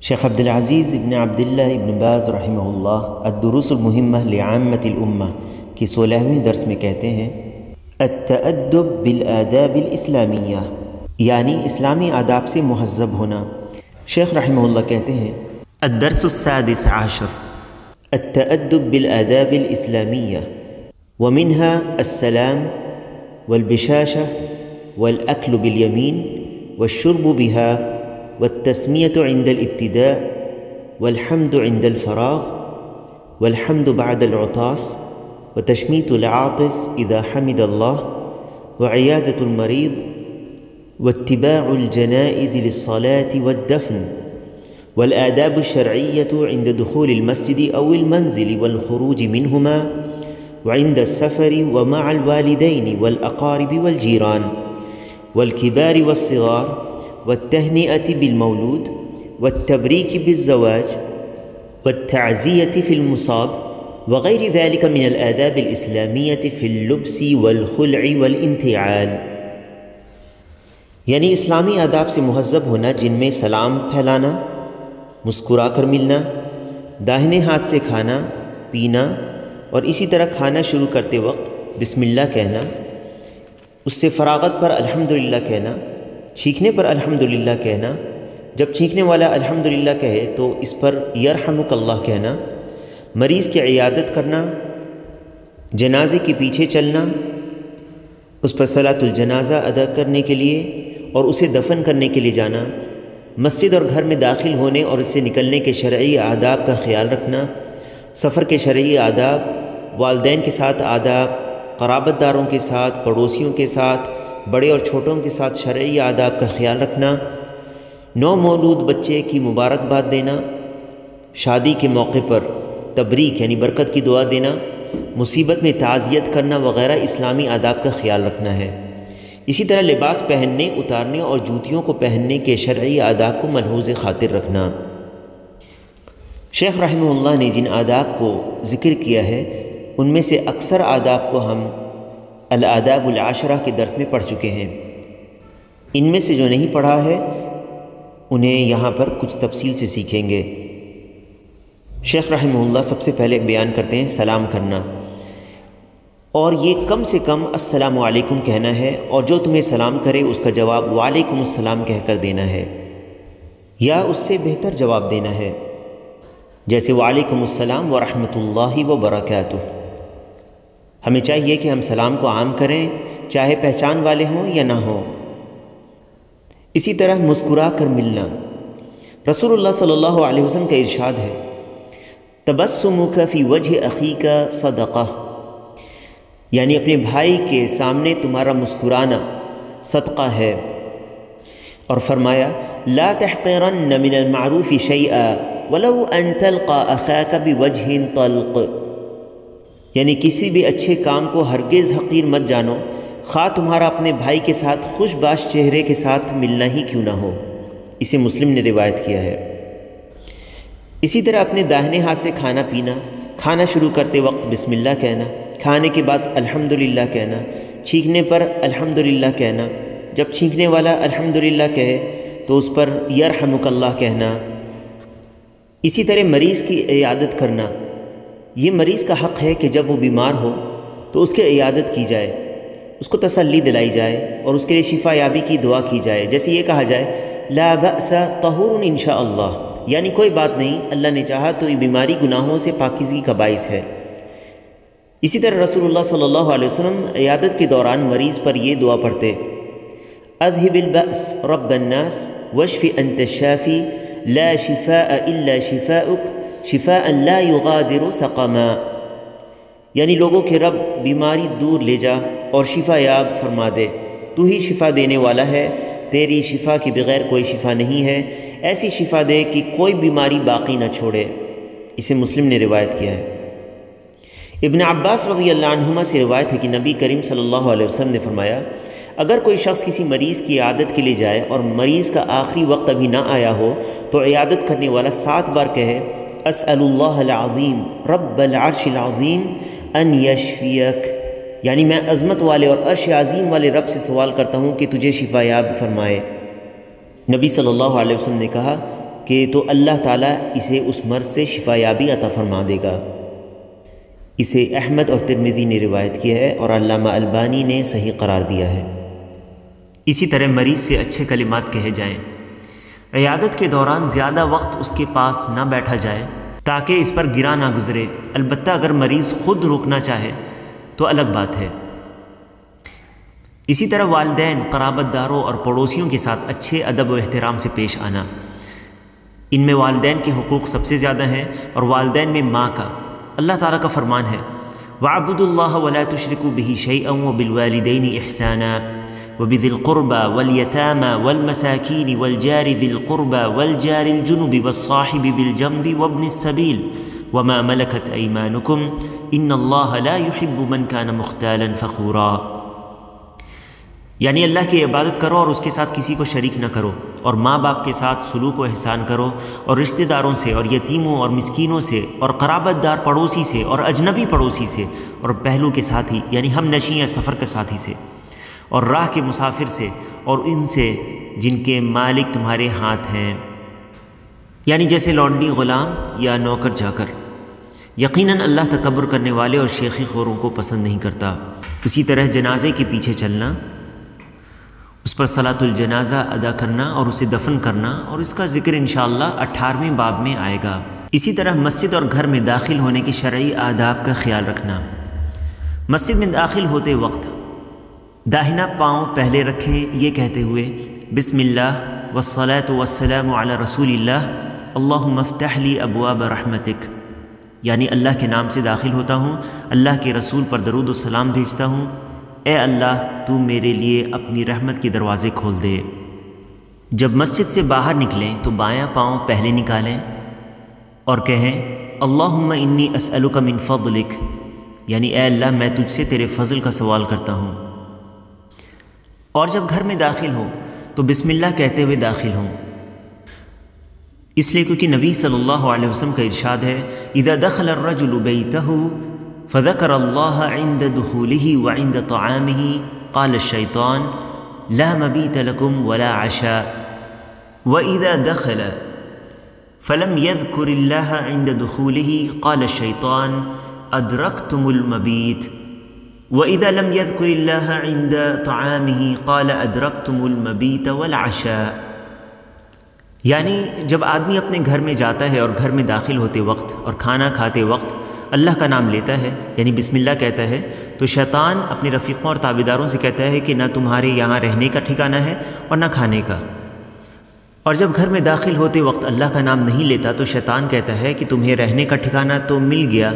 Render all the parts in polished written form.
شیخ عبدالعزیز ابن عبداللہ ابن باز رحمہ اللہ الدروس المہمہ لعامۃ الامہ کی 16ویں درس میں کہتے ہیں التأدب بالآداب الاسلامیہ، یعنی اسلامی آداب سے مہذب ہونا۔ شیخ رحمہ اللہ کہتے ہیں الدرس السادس عشر التأدب بالآداب الاسلامیہ ومنها السلام والبشاشة والأكل باليمين والشرب بها والتسمية عند الابتداء والحمد عند الفراغ والحمد بعد العطاس وتشميت العاطس إذا حمد الله وعيادة المريض واتباع الجنائز للصلاة والدفن والآداب الشرعية عند دخول المسجد أو المنزل والخروج منهما وعند السفر ومع الوالدين والأقارب والجيران والكبار والصغار والتهنئة بالمولود والتبريك بالزواج والتعزية في المصاب وغير ذلك من الآداب الإسلامية في اللبس والخلع والانتعال، یعنی اسلامی آداب سے مہذب ہونا جن میں سلام پھیلانا، مسکرا کر ملنا، داہنے ہاتھ سے کھانا پینا اور اسی طرح کھانا شروع کرتے وقت بسم اللہ کہنا، اس سے فراغت پر الحمدللہ کہنا، چھینکنے پر الحمدللہ کہنا، جب چھینکنے والا الحمدللہ کہے تو اس پر یرحمک اللہ کہنا، مریض کی عیادت کرنا، جنازے کے پیچھے چلنا، اس پر صلاۃ الجنازہ ادا کرنے کے لیے اور اسے دفن کرنے کے لیے جانا، مسجد اور گھر میں داخل ہونے اور اس سے نکلنے کے شرعی آداب کا خیال رکھنا، سفر کے شرعی آداب، والدین کے ساتھ آداب، قرابت داروں کے ساتھ، پڑوسیوں کے ساتھ، بڑے اور چھوٹوں کے ساتھ شرعی آداب کا خیال رکھنا، نو مولود بچے کی مبارکباد دینا، شادی کے موقع پر تبریک یعنی برکت کی دعا دینا، مصیبت میں تعزیت کرنا وغیرہ اسلامی آداب کا خیال رکھنا ہے۔ اسی طرح لباس پہننے، اتارنے اور جوتیوں کو پہننے کے شرعی آداب کو ملحوظ خاطر رکھنا۔ شیخ رحمہ اللہ نے جن آداب کو ذکر کیا ہے ان میں سے اکثر آداب کو ہم الآداب العشرہ کے درس میں پڑھ چکے ہیں، ان میں سے جو نہیں پڑھا ہے انہیں یہاں پر کچھ تفصیل سے سیکھیں گے۔ شیخ رحمہ اللہ سب سے پہلے بیان کرتے ہیں سلام کرنا، اور یہ کم سے کم السلام علیکم کہنا ہے، اور جو تمہیں سلام کرے اس کا جواب وعلیکم السلام کہہ کر دینا ہے، یا اس سے بہتر جواب دینا ہے، جیسے وعلیکم السلام ورحمۃ اللہ وبرکاتہ۔ ہمیں چاہیے کہ ہم سلام کو عام کریں، چاہے پہچان والے ہوں یا نہ ہوں۔ اسی طرح مسکرا کر ملنا، رسول اللہ صلی اللہ علیہ وسلم کا ارشاد ہے تبسمک فی وجہ اخیک صدقہ، یعنی اپنے بھائی کے سامنے تمہارا مسکرانا صدقہ ہے، اور فرمایا لا تحقرن من المعروف شیئا ولو ان تلقى اخاک بوجہ طلق، یعنی کسی بھی اچھے کام کو ہرگز حقیر مت جانو، خواہ تمہارا اپنے بھائی کے ساتھ خوش باش چہرے کے ساتھ ملنا ہی کیوں نہ ہو۔ اسے مسلم نے روایت کیا ہے۔ اسی طرح اپنے داہنے ہاتھ سے کھانا پینا، کھانا شروع کرتے وقت بسم اللہ کہنا، کھانے کے بعد الحمدللہ کہنا، چھینکنے پر الحمدللہ کہنا، جب چھینکنے والا الحمدللہ کہے تو اس پر یرحمک اللہ کہنا۔ اسی طرح مریض کی عیادت کرنا، یہ مریض کا حق ہے کہ جب وہ بیمار ہو تو اس کی عیادت کی جائے، اس کو تسلی دلائی جائے اور اس کے لیے شفا یابی کی دعا کی جائے، جیسے یہ کہا جائے لا بأس طہور انشاءاللہ، یعنی کوئی بات نہیں، اللہ نے چاہا تو یہ بیماری گناہوں سے پاکیزگی کا باعث ہے۔ اسی طرح رسول اللہ صلی اللہ علیہ وسلم عیادت کے دوران مریض پر یہ دعا پڑھتے اذهب البأس رب الناس واشف انت الشافی لا شفاء الا شفاؤک شفاء لا یغادر سقما، یعنی لوگوں کے رب بیماری دور لے جا اور شفا یاب فرما دے، تو ہی شفا دینے والا ہے، تیری شفا کے بغیر کوئی شفا نہیں ہے، ایسی شفا دے کہ کوئی بیماری باقی نہ چھوڑے۔ اسے مسلم نے روایت کیا ہے۔ ابن عباس رضی اللہ عنہما سے روایت ہے کہ نبی کریم صلی اللہ علیہ وسلم نے فرمایا اگر کوئی شخص کسی مریض کی عیادت کے لیے جائے اور مریض کا آخری وقت ابھی نہ آیا ہو تو عیادت کرنے والا 7 بار کہے اسأل اللہ العظیم رب العرش العظیم ان یشفیک، یعنی میں عظمت والے اور عرش عظیم والے رب سے سوال کرتا ہوں کہ تجھے شفا یاب فرمائے۔ نبی صلی اللہ علیہ وسلم نے کہا کہ تو اللہ تعالیٰ اسے اس مرض سے شفا یابی عطا فرما دے گا۔ اسے احمد اور ترمذی نے روایت کیا ہے اور علامہ البانی نے صحیح قرار دیا ہے۔ اسی طرح مریض سے اچھے کلمات کہے جائیں۔ عیادت کے دوران زیادہ وقت اس کے پاس نہ بیٹھا جائے تاکہ اس پر گرا نہ گزرے، البتہ اگر مریض خود روکنا چاہے تو الگ بات ہے۔ اسی طرح والدین، قرابت داروں اور پڑوسیوں کے ساتھ اچھے ادب و احترام سے پیش آنا۔ ان میں والدین کے حقوق سب سے زیادہ ہیں، اور والدین میں ماں کا۔ اللہ تعالیٰ کا فرمان ہے وَاعْبُدُوا اللَّهَ وَلَا تُشْرِكُوا بِهِ شَيْئًا وَبِالْوَالِدَيْنِ إِحْسَانًا وَبِذِي الْقُرْبَى وَالْيَتَامَى وَالْمَسَاكِينِ وَالْجَارِ ذِي الْقُرْبَى وَالْجَارِ الْجُنُبِ وَالصَّاحِبِ بِالْجَنبِ وَابْنِ السَّبِيلِ وَمَا مَلَكَتْ أَيْمَانُكُمْ إِنَّ اللَّهَ لَا يُحِبُّ مَنْ كَانَ مُخْتَالًا فَخُورًا۔ یعنی اللہ کی عبادت کرو اور اس کے ساتھ کسی کو شریک نہ کرو، اور ماں باپ کے ساتھ سلوک و احسان کرو، اور رشتہ داروں سے اور یتیموں اور مسکینوں سے اور قرابت دار پڑوسی سے اور اجنبی پڑوسی سے اور پہلو کے ساتھی یعنی ہم نشیں یا سفر کے ساتھی سے، اور راہ کے مسافر سے، اور ان سے جن کے مالک تمہارے ہاتھ ہیں، یعنی جیسے لونڈی، غلام یا نوکر چاکر۔ یقیناً اللہ تکبر کرنے والے اور شیخی خوروں کو پسند نہیں کرتا۔ اسی طرح جنازے کے پیچھے چلنا، اس پر صلاۃ الجنازہ ادا کرنا اور اسے دفن کرنا، اور اس کا ذکر انشاءاللہ 18ویں باب میں آئے گا۔ اسی طرح مسجد اور گھر میں داخل ہونے کے شرعی آداب کا خیال رکھنا۔ مسجد میں داخل ہوتے وقت داہنا پاؤں پہلے رکھیں، یہ کہتے ہوئے بسم اللہ والصلاۃ والسلام علی رسول اللہ اللہم افتح لی ابواب رحمتک، یعنی اللہ کے نام سے داخل ہوتا ہوں، اللہ کے رسول پر درود و سلام بھیجتا ہوں، اے اللہ تو میرے لیے اپنی رحمت کے دروازے کھول دے۔ جب مسجد سے باہر نکلیں تو بایاں پاؤں پہلے نکالیں اور کہیں اللہم انی اسألک من فضلک، یعنی اے اللہ میں تجھ سے تیرے فضل کا سوال کرتا ہوں۔ اور جب گھر میں داخل ہو تو بسم اللہ کہتے ہوئے داخل ہوں، اس لیے کیونکہ نبی صلی اللہ علیہ وسلم کا ارشاد ہے اذا دخل الرجل بیتہ فذكر الله عند دخوله وعند طعامه قال الشيطان لا مبيت لكم ولا عشاء وإذا دخل فلم يذكر الله عند دخوله قال الشيطان أدركتم المبيت وإذا لم يذكر الله عند طعامه قال أدركتم المبيت والعشاء۔ یعنی جب آدمی اپنے گھر میں جاتا ہے اور گھر میں داخل ہوتے وقت اور کھانا کھاتے وقت اللہ کا نام لیتا ہے یعنی بسم اللہ کہتا ہے، تو شیطان اپنے رفیقوں اور تابعداروں سے کہتا ہے کہ نہ تمہارے یہاں رہنے کا ٹھکانہ ہے اور نہ کھانے کا۔ اور جب گھر میں داخل ہوتے وقت اللہ کا نام نہیں لیتا تو شیطان کہتا ہے کہ تمہیں رہنے کا ٹھکانہ تو مل گیا،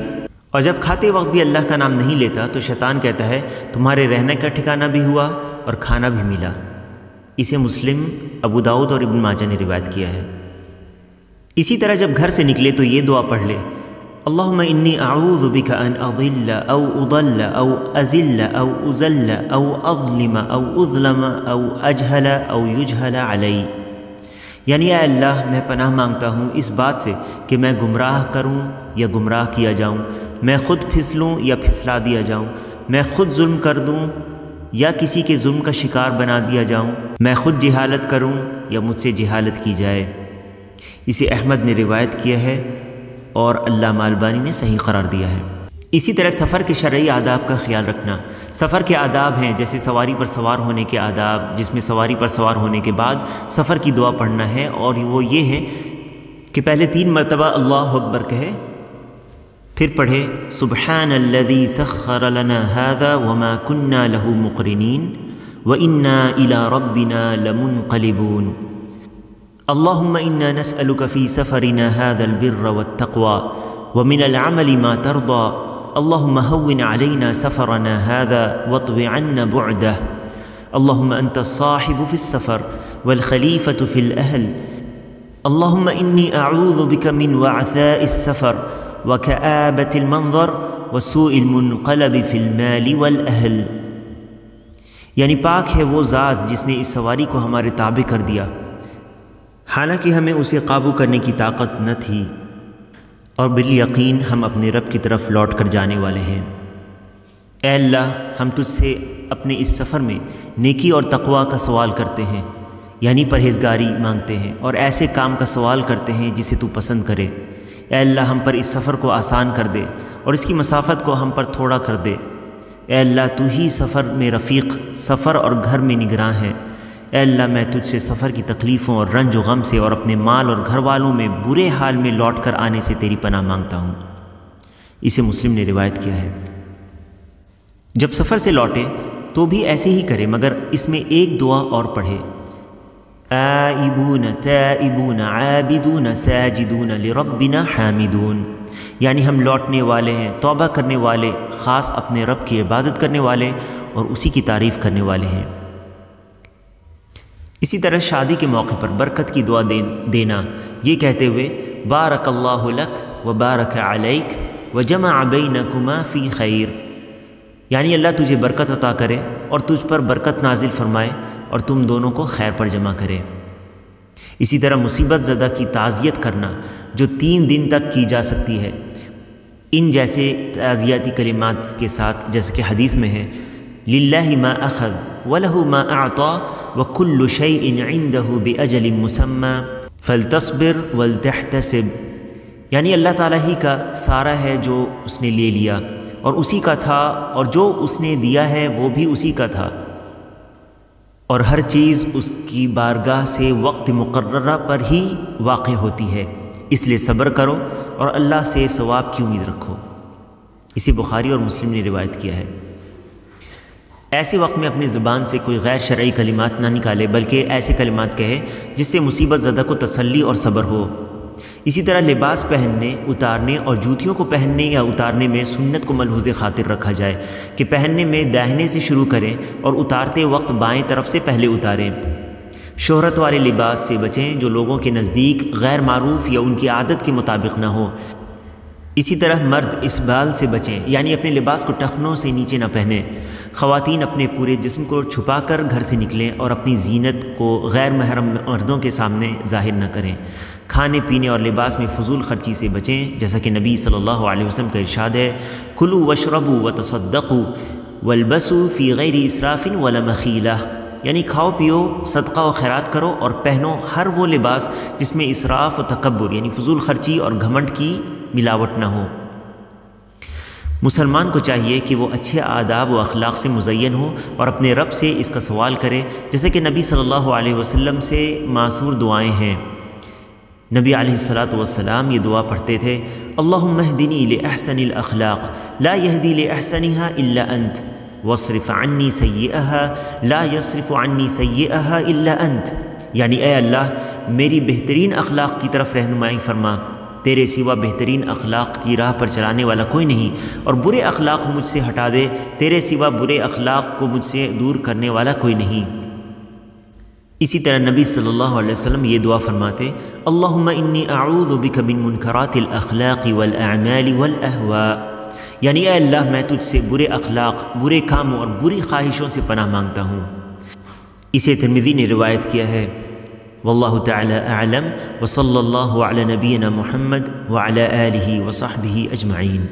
اور جب کھاتے وقت بھی اللہ کا نام نہیں لیتا تو شیطان کہتا ہے تمہارے رہنے کا ٹھکانہ بھی ہوا اور کھانا بھی ملا۔ اسے مسلم، ابو داؤد اور ابن ماجہ نے روایت کیا ہے۔ اسی طرح جب گھر سے نکلے تو یہ دعا پڑھ لے اللہم انی اعوذ بک ان اضل او اضل او ازل او ازل او اظلم او اظلم او اجہل او یجہل علی، یعنی اے اللہ میں پناہ مانگتا ہوں اس بات سے کہ میں گمراہ کروں یا گمراہ کیا جاؤں، میں خود پھسلوں یا پھسلا دیا جاؤں، میں خود ظلم کر دوں یا کسی کے ظلم کا شکار بنا دیا جاؤں، میں خود جہالت کروں یا مجھ سے جہالت کی جائے۔ اسے احمد نے روایت کیا ہے اور علامہ البانی نے صحیح قرار دیا ہے۔ اسی طرح سفر کے شرعی آداب کا خیال رکھنا۔ سفر کے آداب ہیں جیسے سواری پر سوار ہونے کے آداب، جس میں سواری پر سوار ہونے کے بعد سفر کی دعا پڑھنا ہے، اور وہ یہ ہے کہ پہلے 3 مرتبہ اللہ اکبر کہے، پھر پڑھے سبحان الذی سخر لنا هذا وما كنا له مقرنین وإنا إلى ربنا لمنقلبون اللهم إنا نسألك في سفرنا هذا البر والتقوى ومن العمل ما ترضى اللهم هون علينا سفرنا هذا واطو عنا بعده اللهم أنت الصاحب في السفر والخليفة في الأهل اللهم إني أعوذ بك من وعثاء السفر وكآبة المنظر وسوء المنقلب في المال والأهل، یعنی پاک ہے وہ ذات جس نے اس سواری کو ہمارے تابع کر دیا حالانکہ ہمیں اسے قابو کرنے کی طاقت نہ تھی، اور بالیقین ہم اپنے رب کی طرف لوٹ کر جانے والے ہیں۔ اے اللہ ہم تجھ سے اپنے اس سفر میں نیکی اور تقوی کا سوال کرتے ہیں، یعنی پرہیزگاری مانگتے ہیں اور ایسے کام کا سوال کرتے ہیں جسے تو پسند کرے۔ اے اللہ ہم پر اس سفر کو آسان کر دے اور اس کی مسافت کو ہم پر تھوڑا کر دے۔ اے اللہ تو ہی سفر میں رفیق، سفر اور گھر میں نگراں ہے۔ اے اللہ میں تجھ سے سفر کی تکلیفوں اور رنج و غم سے اور اپنے مال اور گھر والوں میں برے حال میں لوٹ کر آنے سے تیری پناہ مانگتا ہوں۔ اسے مسلم نے روایت کیا ہے۔ جب سفر سے لوٹے تو بھی ایسے ہی کرے، مگر اس میں ایک دعا اور پڑھے، آئبون تائبون عابدون ساجدون لربنا حامدون، یعنی ہم لوٹنے والے ہیں، توبہ کرنے والے، خاص اپنے رب کی عبادت کرنے والے اور اسی کی تعریف کرنے والے ہیں۔ اسی طرح شادی کے موقع پر برکت کی دعا دینا، یہ کہتے ہوئے بارک اللہ لک و بارک علیک و جمع بینکما فی خیر، یعنی اللہ تجھے برکت عطا کرے اور تجھ پر برکت نازل فرمائے اور تم دونوں کو خیر پر جمع کرے۔ اسی طرح مصیبت زدہ کی تعزیت کرنا جو 3 دن تک کی جا سکتی ہے، ان جیسے تعزیتی کلمات کے ساتھ، جیسے کہ حدیث میں ہے للہ ما اخذ وله ما اعطى وكل شيء عنده باجل مسمى فلتصبر ولتحتسب، یعنی اللہ تعالیٰ ہی کا سارا ہے جو اس نے لے لیا اور اسی کا تھا، اور جو اس نے دیا ہے وہ بھی اسی کا تھا، اور ہر چیز اس کی بارگاہ سے وقت مقررہ پر ہی واقع ہوتی ہے، اس لیے صبر کرو اور اللہ سے ثواب کی امید رکھو۔ اسے بخاری اور مسلم نے روایت کیا ہے۔ ایسے وقت میں اپنی زبان سے کوئی غیر شرعی کلمات نہ نکالے، بلکہ ایسے کلمات کہے جس سے مصیبت زدہ کو تسلی اور صبر ہو۔ اسی طرح لباس پہننے، اتارنے اور جوتیوں کو پہننے یا اتارنے میں سنت کو ملحوظ خاطر رکھا جائے کہ پہننے میں داہنے سے شروع کریں اور اتارتے وقت بائیں طرف سے پہلے اتاریں۔ شہرت والے لباس سے بچیں جو لوگوں کے نزدیک غیر معروف یا ان کی عادت کے مطابق نہ ہو۔ اسی طرح مرد اسبال سے بچیں، یعنی اپنے لباس کو ٹخنوں سے نیچے نہ پہنیں۔ خواتین اپنے پورے جسم کو چھپا کر گھر سے نکلیں اور اپنی زینت کو غیر محرم مردوں کے سامنے ظاہر نہ کریں۔ کھانے پینے اور لباس میں فضول خرچی سے بچیں، جیسا کہ نبی صلی اللہ علیہ وسلم کا ارشاد ہے کلوا واشربوا وتصدقوا والبسوا فی غیر اسراف ولا مخیلہ، یعنی کھاؤ پیو، صدقہ و خیرات کرو اور پہنو ہر وہ لباس جس میں اسراف و تکبر یعنی فضول خرچی اور گھمنڈ کی ملاوٹ نہ ہو۔ مسلمان کو چاہیے کہ وہ اچھے آداب و اخلاق سے مزین ہو اور اپنے رب سے اس کا سوال کرے، جیسے کہ نبی صلی اللہ علیہ وسلم سے ماثور دعائیں ہیں۔ نبی علیہ الصلاۃ والسلام یہ دعا پڑھتے تھے اللہم اہدنی لأحسن الاخلاق لا یہدی لأحسنها الا انت واصرف عنی سیئها لا یصرف عنی سیئها الا انت، یعنی اے اللہ میری بہترین اخلاق کی طرف رہنمائی فرما، تیرے سوا بہترین اخلاق کی راہ پر چلانے والا کوئی نہیں، اور برے اخلاق مجھ سے ہٹا دے، تیرے سوا برے اخلاق کو مجھ سے دور کرنے والا کوئی نہیں۔ اسی طرح نبی صلی اللہ علیہ وسلم یہ دعا فرماتے اللہم انی اعوذ بک من منکرات الاخلاق والاعمال والاہواء، یعنی اے اللہ میں تجھ سے برے اخلاق، برے کاموں اور بری خواہشوں سے پناہ مانگتا ہوں۔ اسے ترمذی نے روایت کیا ہے۔ واللہ تعالی اعلم وصلی اللہ علی نبینا محمد وعلی آلہ وصحبہ اجمعین۔